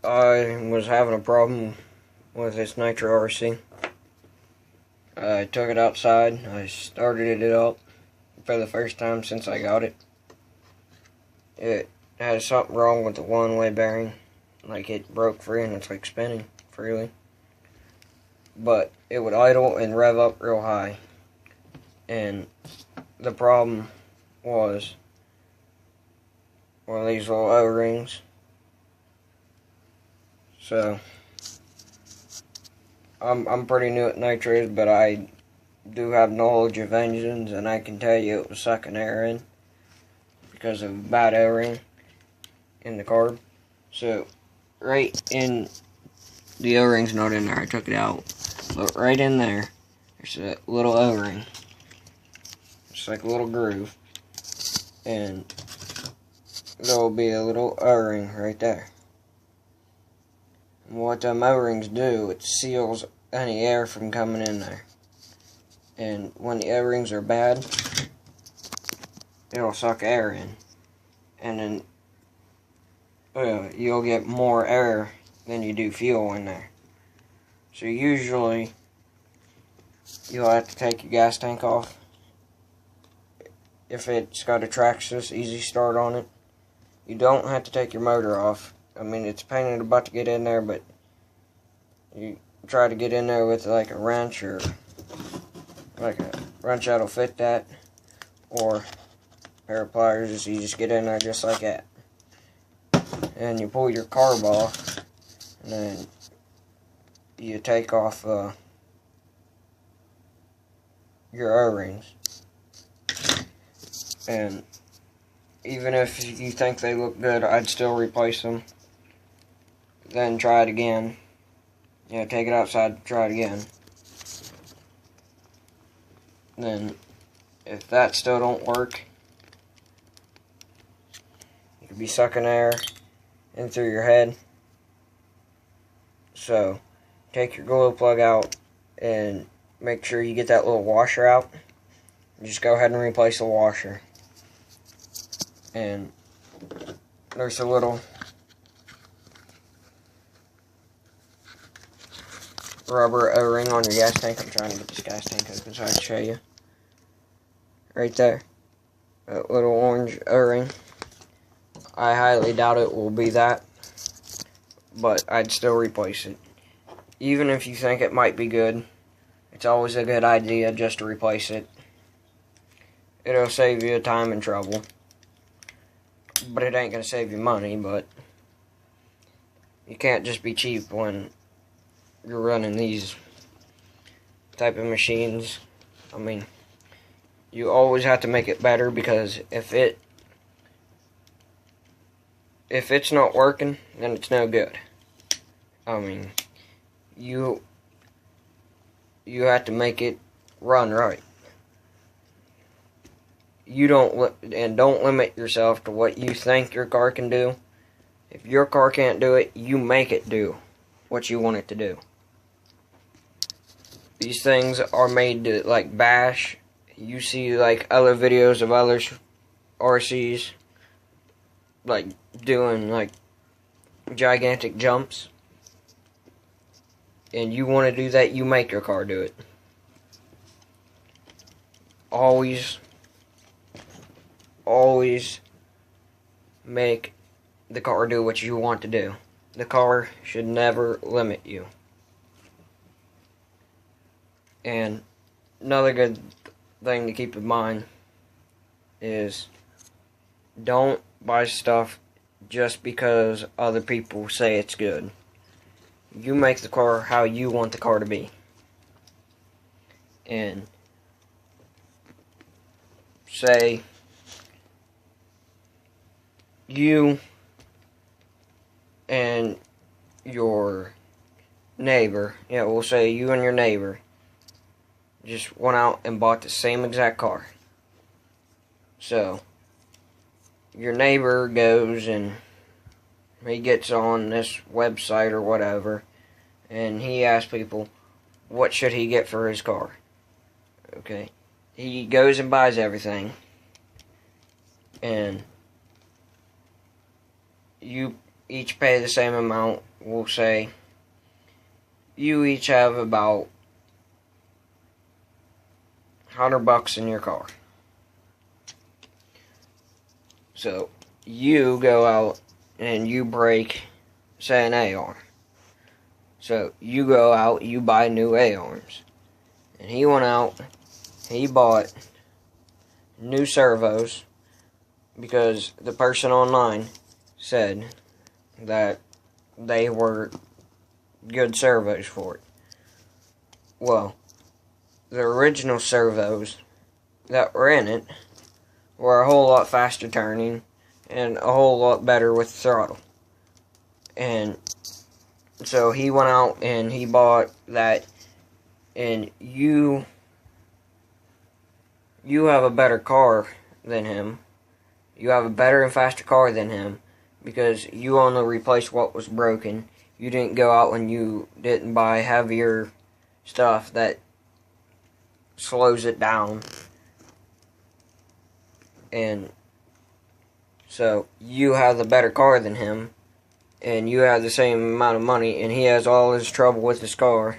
I was having a problem with this nitro RC. I took it outside. I started it up for the first time since I got it. It had something wrong with the one-way bearing. Like, it broke free and it's like spinning freely. But it would idle and rev up real high. And the problem was one of these little O-rings. So I'm pretty new at nitros, but I do have knowledge of engines, and I can tell you it was sucking air in because of a bad O-ring in the carb. So right in the O-ring's not in there, I took it out, but right in there there's a little O-ring. It's like a little groove, and there'll be a little O-ring right there. And what them O-rings do, it seals any air from coming in there. And when the O-rings are bad, it'll suck air in. And then you'll get more air than you do fuel in there. So usually, you'll have to take your gas tank off. If it's got a Traxxas easy start on it, you don't have to take your motor off. I mean, it's a pain in the butt to get in there, but you try to get in there with like a wrench, or like a wrench that'll fit that, or a pair of pliers. You just get in there just like that, and you pull your carb off, and then you take off your O-rings. And even if you think they look good, I'd still replace them. Then try it again. Take it outside, try it again. Then, if that still don't work, you could be sucking air in through your head. So, take your glow plug out and make sure you get that little washer out. Just go ahead and replace the washer. And there's a little rubber O-ring on your gas tank. I'm trying to get this gas tank open so I can show you. Right there. That little orange O-ring. I highly doubt it will be that, but I'd still replace it. Even if you think it might be good, it's always a good idea just to replace it. It'll save you time and trouble. But it ain't going to save you money, but you can't just be cheap when you're running these type of machines. I mean, you always have to make it better, because if it's not working, then it's no good. I mean, you have to make it run right. Don't limit yourself to what you think your car can do. If your car can't do it, you make it do what you want it to do. These things are made to like bash. You see like other videos of other RCs like doing like gigantic jumps, and you want to do that, you make your car do it. Always make the car do what you want to do. The car should never limit you. And another good thing to keep in mind is don't buy stuff just because other people say it's good. You make the car how you want the car to be. And say you and your neighbor, we'll say you and your neighbor just went out and bought the same exact car. So, your neighbor goes and he gets on this website or whatever, and he asks people, what should he get for his car? Okay. He goes and buys everything, and you each pay the same amount. We'll say you each have about $100 in your car. So you go out and you break, say, an A-arm. So you go out, you buy new A-arms. And he went out, he bought new servos because the person online said that they were good servos for it. Well, the original servos that were in it were a whole lot faster turning and a whole lot better with the throttle. And so he went out and he bought that, and you have a better car than him. You have a better and faster car than him because you only replaced what was broken. You didn't go out and you didn't buy heavier stuff that slows it down. And so you have the better car than him, and you have the same amount of money, and he has all his trouble with his car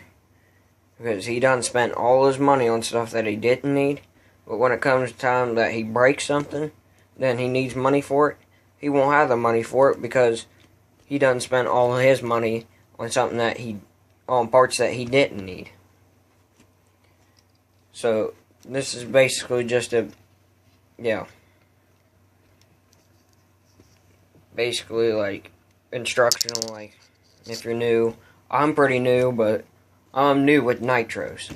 because he done spent all his money on stuff that he didn't need. But when it comes to time that he breaks something, then he needs money for it. He won't have the money for it because he done spent all of his money on something that on parts that he didn't need. So this is basically just basically like instructional. Like if you're new, I'm pretty new, but I'm new with nitros.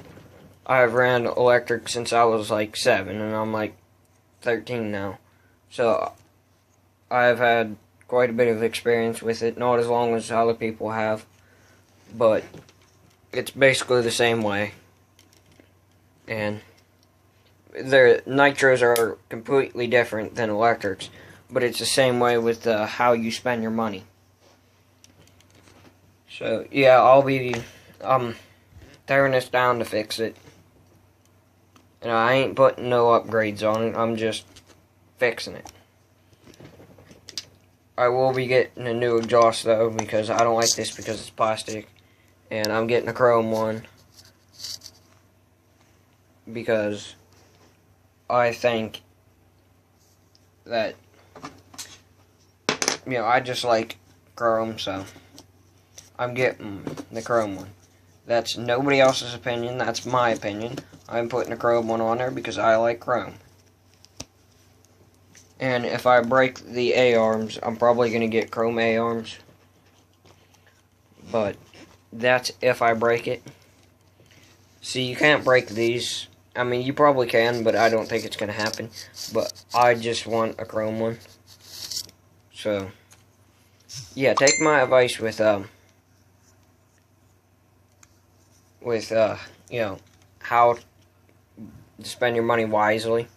I've ran electric since I was like 7, and I'm like 13 now. So I've had quite a bit of experience with it, not as long as other people have, but it's basically the same way. And their nitros are completely different than electrics, but it's the same way with how you spend your money. So yeah, I'll be tearing this down to fix it. And I ain't putting no upgrades on it, I'm just fixing it. I will be getting a new exhaust though, because I don't like this because it's plastic. And I'm getting a chrome one because I think that, I just like chrome, so I'm getting the chrome one. That's nobody else's opinion, that's my opinion. I'm putting a chrome one on there because I like chrome. And if I break the A-arms, I'm probably going to get chrome A-arms. But that's if I break it. See, you can't break these. I mean, you probably can, but I don't think it's going to happen. But I just want a chrome one. So, yeah, take my advice with how to spend your money wisely.